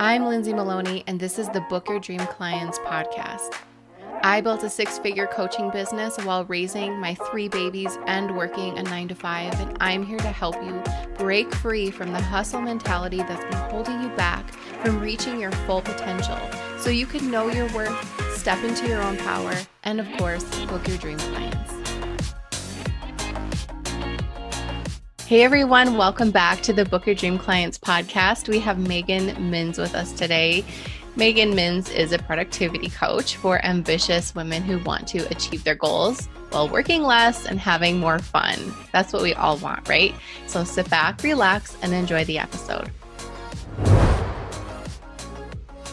I'm Lindsay Maloney, and this is the Book Your Dream Clients podcast. I built a 6-figure coaching business while raising my 3 babies and working a 9-to-5, and I'm here to help you break free from the hustle mentality that's been holding you back from reaching your full potential so you can know your worth, step into your own power, and of course, book your dream clients. Hey everyone, welcome back to the Book Your Dream Clients podcast. We have Megan Minns with us today. Megan Minns is a productivity coach for ambitious women who want to achieve their goals while working less and having more fun. That's what we all want, right? So sit back, relax, and enjoy the episode.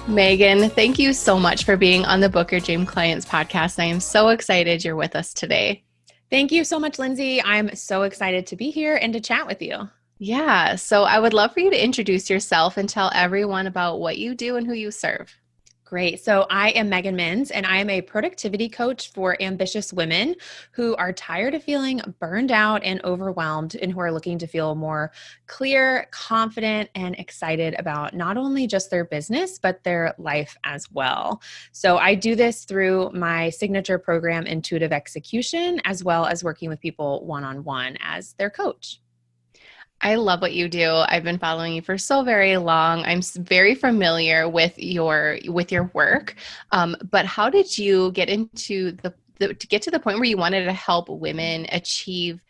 Megan, thank you so much for being on the Book Your Dream Clients podcast. I am so excited you're with us today. Thank you so much, Lindsay. I'm so excited to be here and to chat with you. Yeah, so I would love for you to introduce yourself and tell everyone about what you do and who you serve. Great. So I am Megan Minns, and I am a productivity coach for ambitious women who are tired of feeling burned out and overwhelmed and who are looking to feel more clear, confident, and excited about not only just their business, but their life as well. So I do this through my signature program, Intuitive Execution, as well as working with people one-on-one as their coach. I love what you do. I've been following you for so very long. I'm very familiar with your work. But how did you get into to get to the point where you wanted to help women achieve,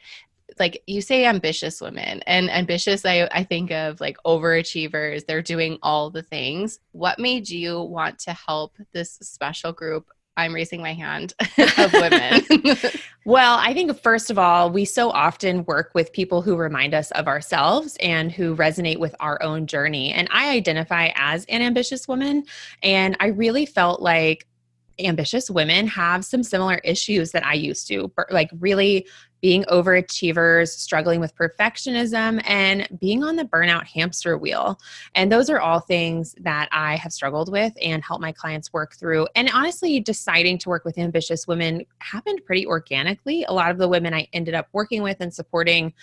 like you say, ambitious women, and ambitious, I think of like overachievers. They're doing all the things. What made you want to help this special group? I'm raising my hand of women. Well, I think first of all, we so often work with people who remind us of ourselves and who resonate with our own journey. And I identify as an ambitious woman, and I really felt like ambitious women have some similar issues that I used to, like really being overachievers, struggling with perfectionism, and being on the burnout hamster wheel. And those are all things that I have struggled with and help my clients work through. And honestly, deciding to work with ambitious women happened pretty organically. A lot of the women I ended up working with and supporting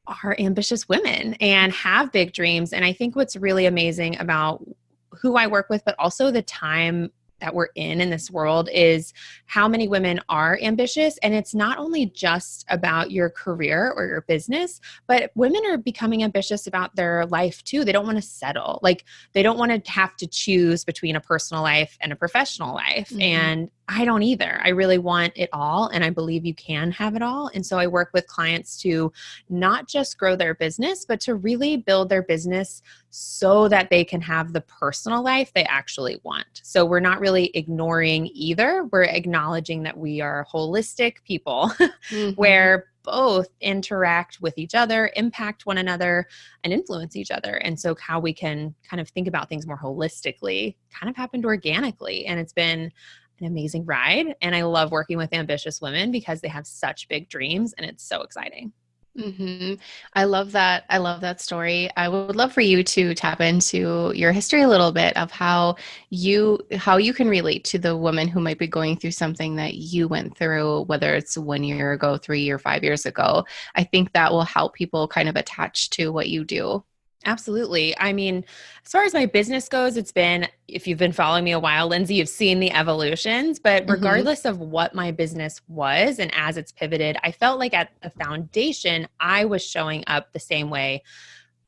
are ambitious women and have big dreams. And I think what's really amazing about who I work with, but also the time that we're in this world, is how many women are ambitious. And it's not only just about your career or your business, but women are becoming ambitious about their life too. They don't want to settle. Like they don't want to have to choose between a personal life and a professional life. Mm-hmm. And I don't either. I really want it all. And I believe you can have it all. And so I work with clients to not just grow their business, but to really build their business so that they can have the personal life they actually want. So we're not really ignoring either. We're acknowledging that we are holistic people mm-hmm. where both interact with each other, impact one another, and influence each other. And so how we can kind of think about things more holistically kind of happened organically. And it's been an amazing ride. And I love working with ambitious women because they have such big dreams and it's so exciting. Mm-hmm. I love that. I love that story. I would love for you to tap into your history a little bit of how you can relate to the woman who might be going through something that you went through, whether it's 1 year ago, 3 or 5 years ago. I think that will help people kind of attach to what you do. Absolutely. I mean, as far as my business goes, it's been, if you've been following me a while, Lindsay, you've seen the evolutions, but regardless mm-hmm. of what my business was and as it's pivoted, I felt like at the foundation, I was showing up the same way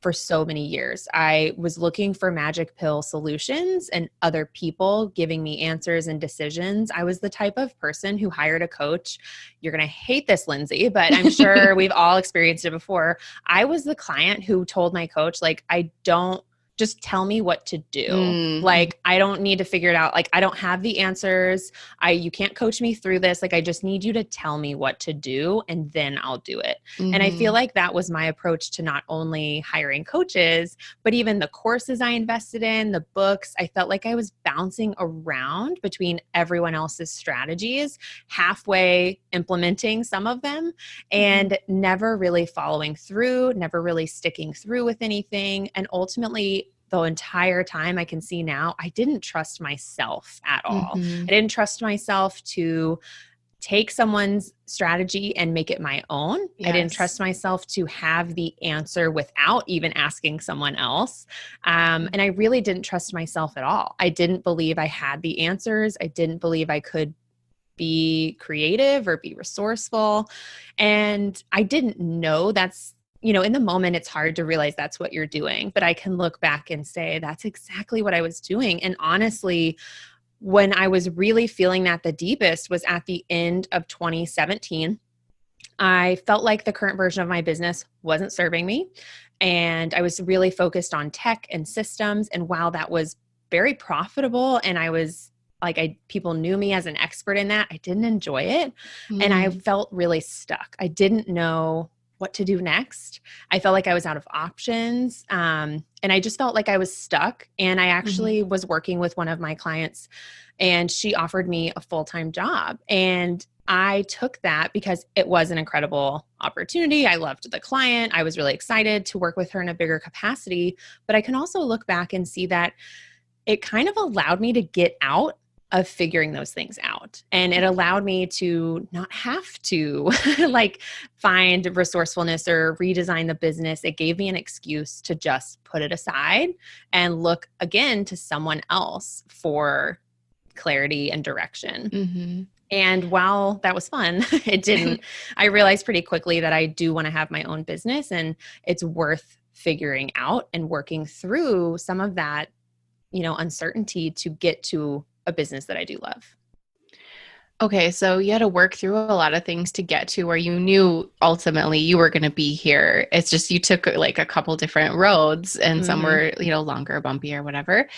for so many years. I was looking for magic pill solutions and other people giving me answers and decisions. I was the type of person who hired a coach. You're going to hate this, Lindsay, but I'm sure we've all experienced it before. I was the client who told my coach, like, just tell me what to do. Mm. Like, I don't need to figure it out. Like, I don't have the answers. You can't coach me through this. Like, I just need you to tell me what to do and then I'll do it. Mm-hmm. And I feel like that was my approach to not only hiring coaches, but even the courses I invested in, the books. I felt like I was bouncing around between everyone else's strategies, halfway implementing some of them and never really following through, never really sticking through with anything. And ultimately, the entire time I can see now, I didn't trust myself at all. Mm-hmm. I didn't trust myself to take someone's strategy and make it my own. I didn't Yes. trust myself to have the answer without even asking someone else. And I really didn't trust myself at all. I didn't believe I had the answers. I didn't believe I could be creative or be resourceful. And I didn't know that's, in the moment, it's hard to realize that's what you're doing. But I can look back and say, that's exactly what I was doing. And honestly, when I was really feeling that the deepest was at the end of 2017. I felt like the current version of my business wasn't serving me. And I was really focused on tech and systems. And while that was very profitable and I was like, people knew me as an expert in that, I didn't enjoy it. And I Mm. felt really stuck. I didn't know what to do next. I felt like I was out of options. And I just felt like I was stuck. And I Mhm. actually was working with one of my clients and she offered me a full-time job. And I took that because it was an incredible opportunity. I loved the client. I was really excited to work with her in a bigger capacity. But I can also look back and see that it kind of allowed me to get out of figuring those things out. And it allowed me to not have to like find resourcefulness or redesign the business. It gave me an excuse to just put it aside and look again to someone else for clarity and direction. Mhm. And while that was fun, it didn't, I realized pretty quickly that I do want to have my own business and it's worth figuring out and working through some of that, uncertainty to get to a business that I do love. Okay, so you had to work through a lot of things to get to where you knew ultimately you were going to be here. It's just you took like a couple different roads and some Mm-hmm. were, longer, bumpy or whatever.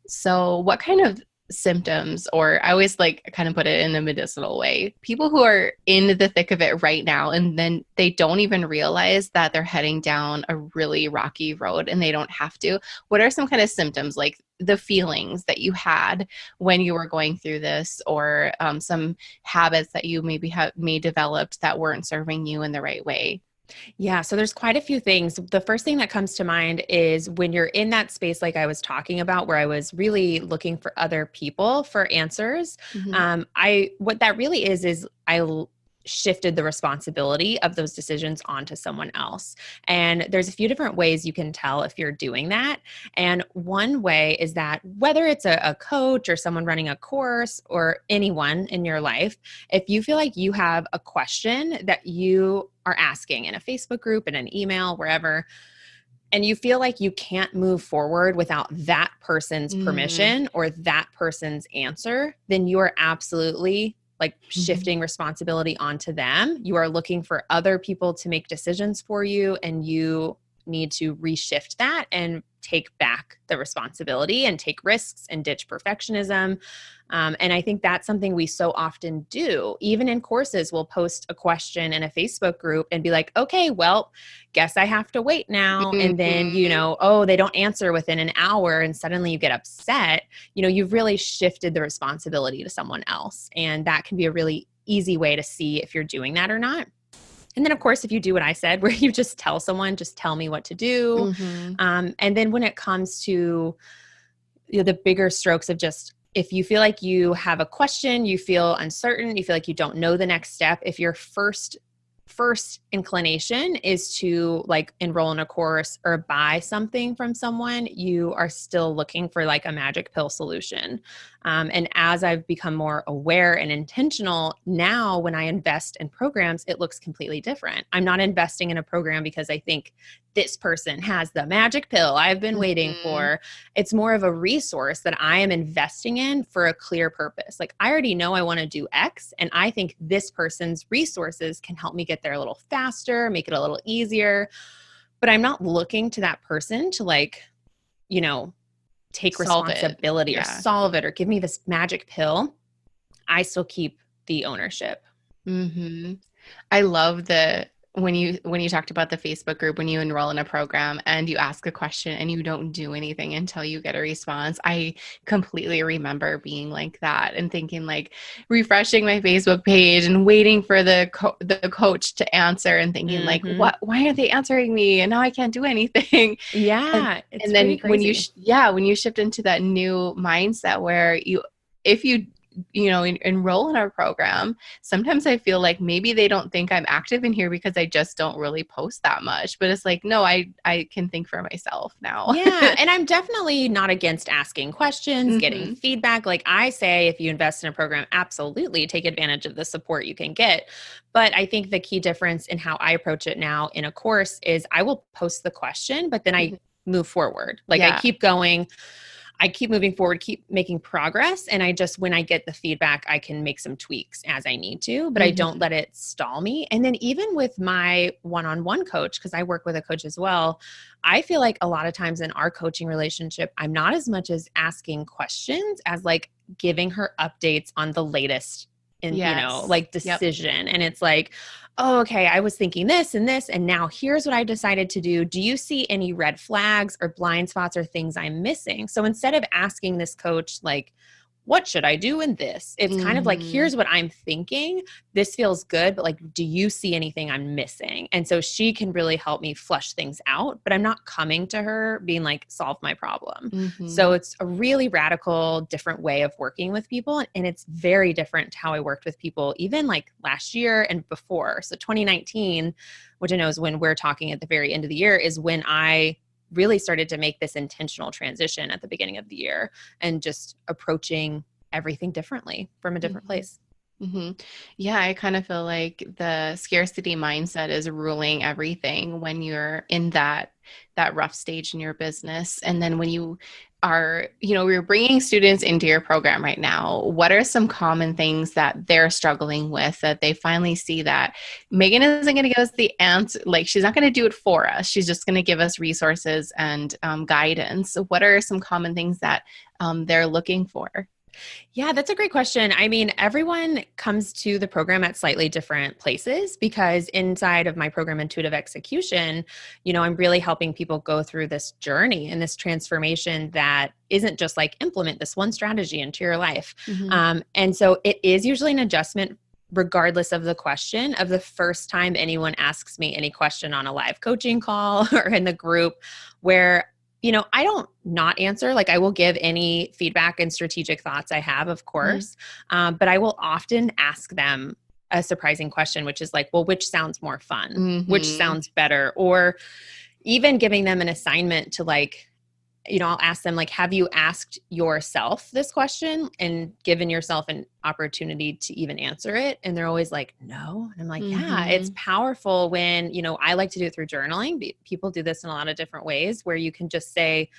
So, what kind of symptoms, or I always like kind of put it in a medicinal way, people who are in the thick of it right now and then they don't even realize that they're heading down a really rocky road and they don't have to. What are some kind of symptoms, like the feelings that you had when you were going through this, or some habits that you maybe have may developed that weren't serving you in the right way? Yeah, so there's quite a few things. The first thing that comes to mind is when you're in that space, like I was talking about, where I was really looking for other people for answers. Mm-hmm. What that really is shifted the responsibility of those decisions onto someone else. And there's a few different ways you can tell if you're doing that. And one way is that whether it's a coach or someone running a course or anyone in your life, if you feel like you have a question that you are asking in a Facebook group, in an email, wherever, and you feel like you can't move forward without that person's Mm-hmm. permission or that person's answer, then you are absolutely like shifting responsibility onto them. You are looking for other people to make decisions for you, and you need to reshift that and take back the responsibility and take risks and ditch perfectionism. And I think that's something we so often do. Even in courses, we'll post a question in a Facebook group and be like, okay, well, guess I have to wait now. And then, Mm-hmm. oh, they don't answer within an hour and suddenly you get upset. You've really shifted the responsibility to someone else. And that can be a really easy way to see if you're doing that or not. And then, of course, if you do what I said, where you just tell someone, just tell me what to do. Mm-hmm. And then when it comes to the bigger strokes of just, if you feel like you have a question, you feel uncertain, you feel like you don't know the next step, if your first inclination is to like enroll in a course or buy something from someone, you are still looking for like a magic pill solution. And as I've become more aware and intentional, now when I invest in programs, it looks completely different. I'm not investing in a program because I think this person has the magic pill I've been waiting Mm-hmm. for. It's more of a resource that I am investing in for a clear purpose. Like I already know I want to do X, and I think this person's resources can help me get there a little faster, make it a little easier. But I'm not looking to that person to like, you know, take Solve it. responsibility or Yeah. solve it or give me this magic pill. I still keep the ownership. Mm-hmm. I love the when you talked about the Facebook group, when you enroll in a program and you ask a question and you don't do anything until you get a response. I completely remember being like that and thinking like refreshing my Facebook page and waiting for the coach to answer and thinking like, Mm-hmm. what, why aren't they answering me? And now I can't do anything. And Yeah, it's and pretty then when crazy. when you shift into that new mindset where if you enroll in our program, sometimes I feel like maybe they don't think I'm active in here because I just don't really post that much. But it's like, no, I can think for myself now. Yeah. And I'm definitely not against asking questions, getting Hmm. feedback. Like I say, if you invest in a program, absolutely take advantage of the support you can get. But I think the key difference in how I approach it now in a course is I will post the question, but then I move forward. Like I Yeah. keep going, I keep moving forward, keep making progress. And I just, when I get the feedback, I can make some tweaks as I need to, but I don't Hmm. let it stall me. And then even with my one-on-one coach, because I work with a coach as well, I feel like a lot of times in our coaching relationship, I'm not as much as asking questions as like giving her updates on the latest in, Yes. like Yep. decision. And it's like, oh, okay, I was thinking this and this, and now here's what I decided to do. Do you see any red flags or blind spots or things I'm missing? So instead of asking this coach, like, what should I do in this? It's kind of like, Hmm. here's what I'm thinking. This feels good, but like, do you see anything I'm missing? And so she can really help me flush things out, but I'm not coming to her being like, solve my problem. So Hmm. it's a really radical, different way of working with people. And it's very different to how I worked with people, even like last year and before. So 2019, which I know is when we're talking at the very end of the year, is when I really started to make this intentional transition at the beginning of the year and just approaching everything differently from a different Hmm. place. Hmm. Yeah, I kind of feel like the scarcity mindset is ruling everything when you're in that rough stage in your business. And then when you are, you're bringing students into your program right now, what are some common things that they're struggling with that they finally see that Megan isn't going to give us the answer? Like, she's not going to do it for us. She's just going to give us resources and guidance. So what are some common things that they're looking for? Yeah, that's a great question. I mean, everyone comes to the program at slightly different places because inside of my program, Intuitive Execution, I'm really helping people go through this journey and this transformation that isn't just like implement this one strategy into your life. Hmm. And so it is usually an adjustment regardless of the question of the first time anyone asks me any question on a live coaching call or in the group where I don't not answer. Like I will give any feedback and strategic thoughts I have, of course. But I will often ask them a surprising question, which is like, well, which sounds more fun? Which Hmm. sounds better? Or even giving them an assignment to like, I'll ask them like, have you asked yourself this question and given yourself an opportunity to even answer it? And they're always like, no. And I'm like, yeah, it's Hmm. powerful when, I like to do it through journaling. People do this in a lot of different ways where you can just say,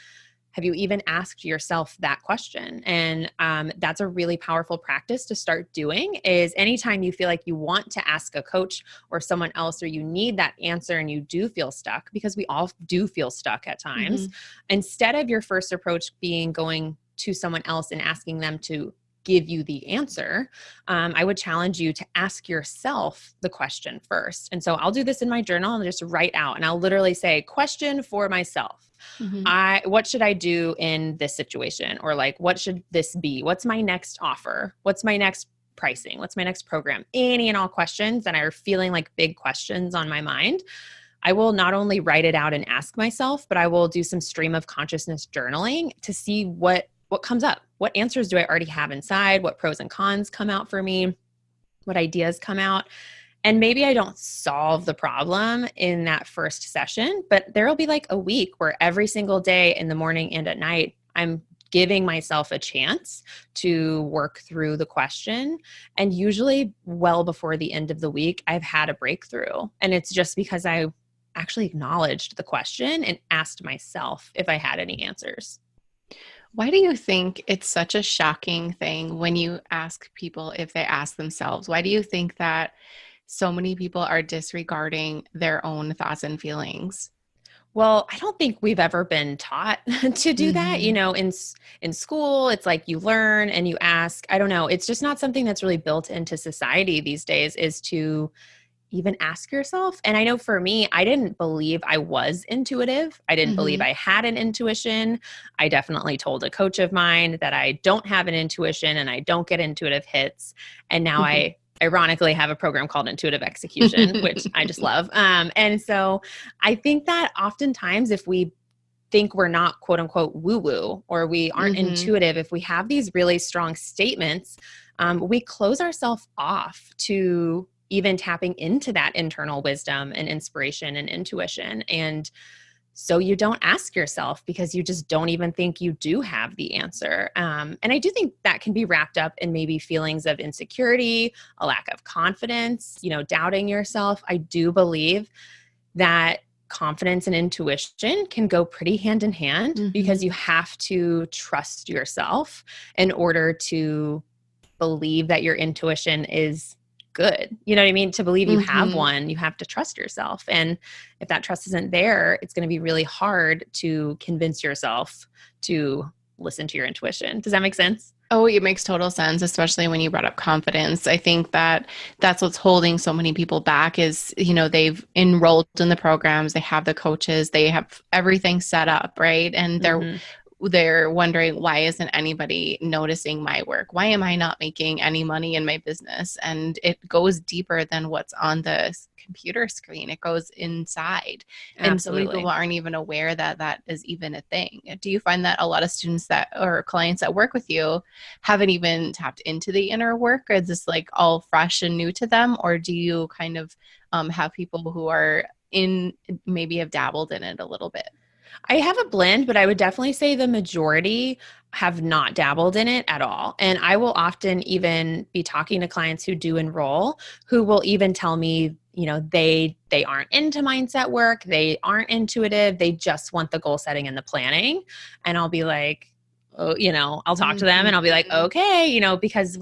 have you even asked yourself that question? And that's a really powerful practice to start doing is anytime you feel like you want to ask a coach or someone else, or you need that answer and you do feel stuck, because we all do feel stuck at times, Hmm. instead of your first approach being going to someone else and asking them to give you the answer, I would challenge you to ask yourself the question first. And so I'll do this in my journal and just write out, and I'll literally say, question for myself. Hmm. What should I do in this situation? Or like, what should this be? What's my next offer? What's my next pricing? What's my next program? Any and all questions that are feeling like big questions on my mind. I will not only write it out and ask myself, but I will do some stream of consciousness journaling to see what comes up. What answers do I already have inside? What pros and cons come out for me? What ideas come out? And maybe I don't solve the problem in that first session, but there'll be like a week where every single day in the morning and at night, I'm giving myself a chance to work through the question. And usually, well before the end of the week, I've had a breakthrough. And it's just because I actually acknowledged the question and asked myself if I had any answers. Why do you think it's such a shocking thing when you ask people if they ask themselves? Why do you think that so many people are disregarding their own thoughts and feelings? Well, I don't think we've ever been taught to do that. Hmm. In school, it's like you learn and you ask. I don't know. It's just not something that's really built into society these days is to even ask yourself. And I know for me, I didn't believe I was intuitive. I didn't believe Hmm. I had an intuition. I definitely told a coach of mine that I don't have an intuition and I don't get intuitive hits. And now I ironically have a program called Intuitive Execution, which I just love. And so I think that oftentimes if we think we're not quote unquote woo woo, or we aren't Mm-hmm. intuitive, if we have these really strong statements, we close ourselves off to even tapping into that internal wisdom and inspiration and intuition. And so you don't ask yourself because you just don't even think you do have the answer. And I do think that can be wrapped up in maybe feelings of insecurity, a lack of confidence, doubting yourself. I do believe that confidence and intuition can go pretty hand in hand, Mm-hmm. because you have to trust yourself in order to believe that your intuition is good. You know what I mean? To believe you have Mm-hmm. one, you have to trust yourself. And if that trust isn't there, it's going to be really hard to convince yourself to listen to your intuition. Does that make sense? Oh, it makes total sense, especially when you brought up confidence. I think that that's what's holding so many people back is, they've enrolled in the programs, they have the coaches, they have everything set up, right? And Hmm. they're wondering, why isn't anybody noticing my work? Why am I not making any money in my business? And it goes deeper than what's on the computer screen. It goes inside. And so many people Absolutely. aren't even aware that that is even a thing. Do you find that a lot of students that or clients that work with you haven't even tapped into the inner work? Or is this like all fresh and new to them? Or do you kind of have people who are in, maybe have dabbled in it a little bit? I have a blend, but I would definitely say the majority have not dabbled in it at all. And I will often even be talking to clients who do enroll, who will even tell me, they aren't into mindset work, they aren't intuitive, they just want the goal setting and the planning. And I'll be like, oh, I'll talk to them and I'll be like, Mhm. okay, because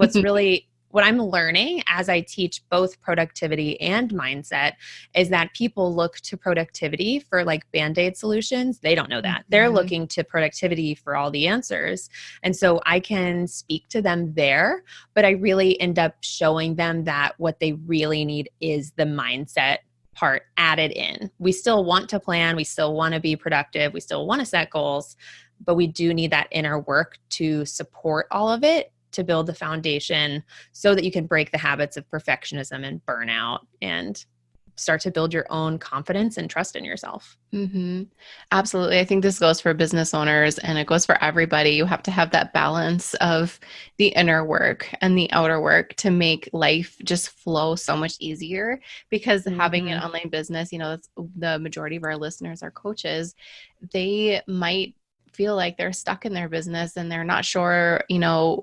what I'm learning as I teach both productivity and mindset is that people look to productivity for like band-aid solutions. They don't know that. They're Mhm. looking to productivity for all the answers. And so I can speak to them there, but I really end up showing them that what they really need is the mindset part added in. We still want to plan, we still want to be productive, we still want to set goals, but we do need that inner work to support all of it, to build the foundation so that you can break the habits of perfectionism and burnout and start to build your own confidence and trust in yourself. Hmm. Absolutely. I think this goes for business owners and it goes for everybody. You have to have that balance of the inner work and the outer work to make life just flow so much easier. Because having an Mm-hmm. online business, that's the majority of our listeners are coaches. They might feel like they're stuck in their business and they're not sure,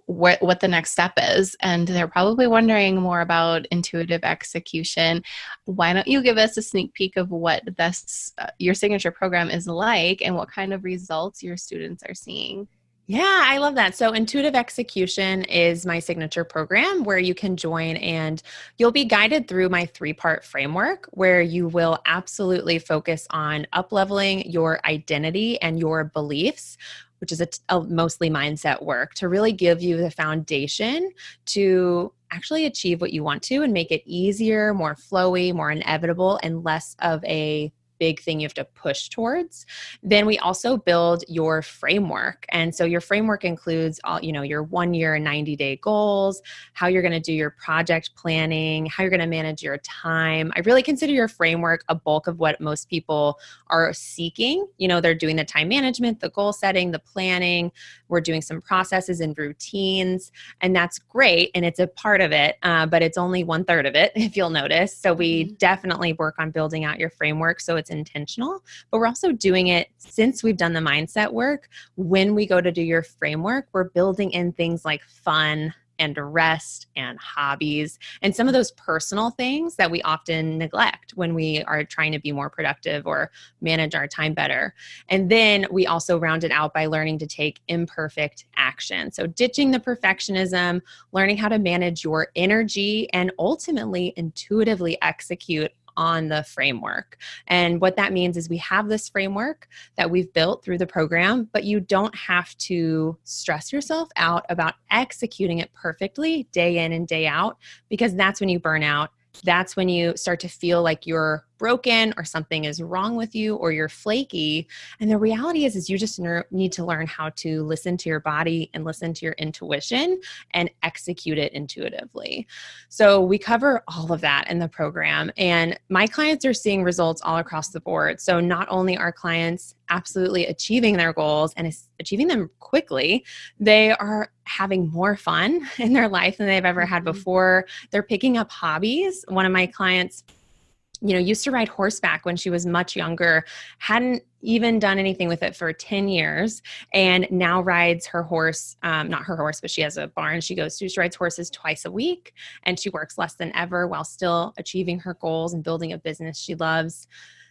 what the next step is. And they're probably wondering more about intuitive execution. Why don't you give us a sneak peek of what this your signature program is like and what kind of results your students are seeing? Yeah, I love that. So, Intuitive Execution is my signature program where you can join and you'll be guided through my 3-part framework where you will absolutely focus on up-leveling your identity and your beliefs, which is a mostly mindset work to really give you the foundation to actually achieve what you want to and make it easier, more flowy, more inevitable, and less of a big thing you have to push towards. Then we also build your framework. And so your framework includes all, your 1 year and 90-day goals, how you're going to do your project planning, how you're going to manage your time. I really consider your framework a bulk of what most people are seeking. They're doing the time management, the goal setting, the planning. We're doing some processes and routines, and that's great. And it's a part of it, but it's only 1/3 of it, if you'll notice. So we Mhm. definitely work on building out your framework so it's intentional, but we're also doing it since we've done the mindset work. When we go to do your framework, we're building in things like fun and rest and hobbies and some of those personal things that we often neglect when we are trying to be more productive or manage our time better. And then we also round it out by learning to take imperfect action. So ditching the perfectionism, learning how to manage your energy, and ultimately intuitively execute on the framework. And what that means is we have this framework that we've built through the program, but you don't have to stress yourself out about executing it perfectly day in and day out, because that's when you burn out. that's when you start to feel like you're broken or something is wrong with you or you're flaky. And the reality is you just need to learn how to listen to your body and listen to your intuition and execute it intuitively. So we cover all of that in the program, and my clients are seeing results all across the board. So not only are clients absolutely achieving their goals and achieving them quickly, they are having more fun in their life than they've ever had before. They're picking up hobbies. One of my clients, used to ride horseback when she was much younger, hadn't even done anything with it for 10 years, and now rides her horse, not her horse, but she has a barn she goes to. She rides horses twice a week, and she works less than ever while still achieving her goals and building a business she loves.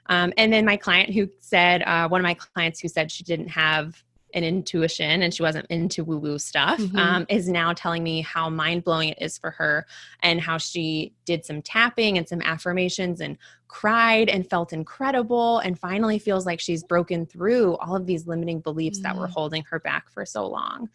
And then my client who said, one of my clients who said she didn't have an intuition and she wasn't into woo-woo stuff, is now telling me how mind-blowing it is for her, and how she did some tapping and some affirmations and cried and felt incredible, and finally feels like she's broken through all of these limiting beliefs that were holding her back for so long.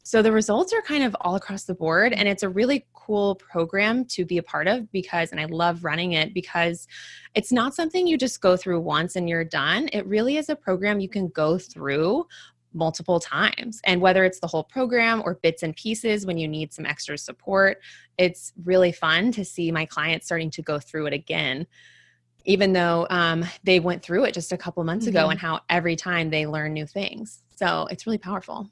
So the results are kind of all across the board, and it's a really cool program to be a part of and I love running it because it's not something you just go through once and you're done. It really is a program you can go through multiple times. And whether it's the whole program or bits and pieces when you need some extra support, it's really fun to see my clients starting to go through it again, even though they went through it just a couple months ago, and how every time they learn new things. So it's really powerful.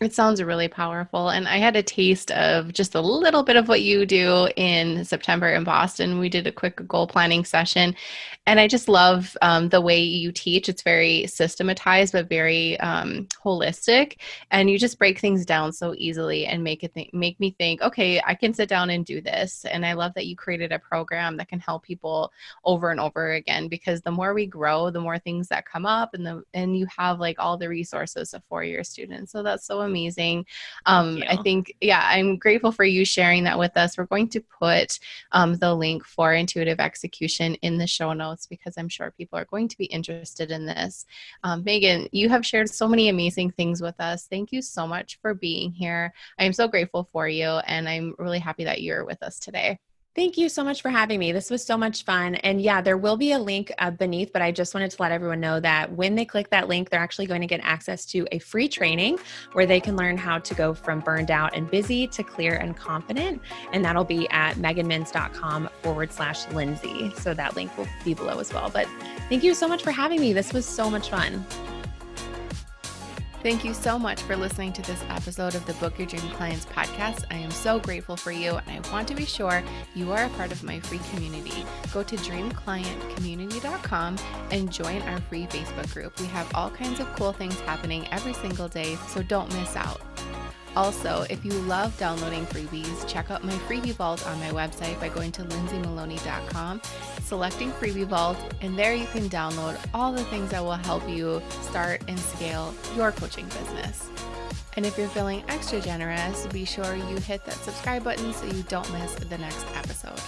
It sounds really powerful. And I had a taste of just a little bit of what you do in September in Boston. We did a quick goal planning session. And I just love the way you teach. It's very systematized, but very holistic. And you just break things down so easily and make me think, okay, I can sit down and do this. And I love that you created a program that can help people over and over again, because the more we grow, the more things that come up, and you have like all the resources for your students. So that's so amazing. I think, I'm grateful for you sharing that with us. We're going to put the link for intuitive execution in the show notes, because I'm sure people are going to be interested in this. Megan, you have shared so many amazing things with us. Thank you so much for being here. I am so grateful for you, and I'm really happy that you're with us today. Thank you so much for having me. This was so much fun. And there will be a link beneath, but I just wanted to let everyone know that when they click that link, they're actually going to get access to a free training where they can learn how to go from burned out and busy to clear and confident. And that'll be at meganmins.com/Lindsay. So that link will be below as well. But thank you so much for having me. This was so much fun. Thank you so much for listening to this episode of the Book Your Dream Clients podcast. I am so grateful for you, and I want to be sure you are a part of my free community. Go to dreamclientcommunity.com and join our free Facebook group. We have all kinds of cool things happening every single day, so don't miss out. Also, if you love downloading freebies, check out my freebie vault on my website by going to lindsaymaloney.com, selecting freebie vault, and there you can download all the things that will help you start and scale your coaching business. And if you're feeling extra generous, be sure you hit that subscribe button so you don't miss the next episode.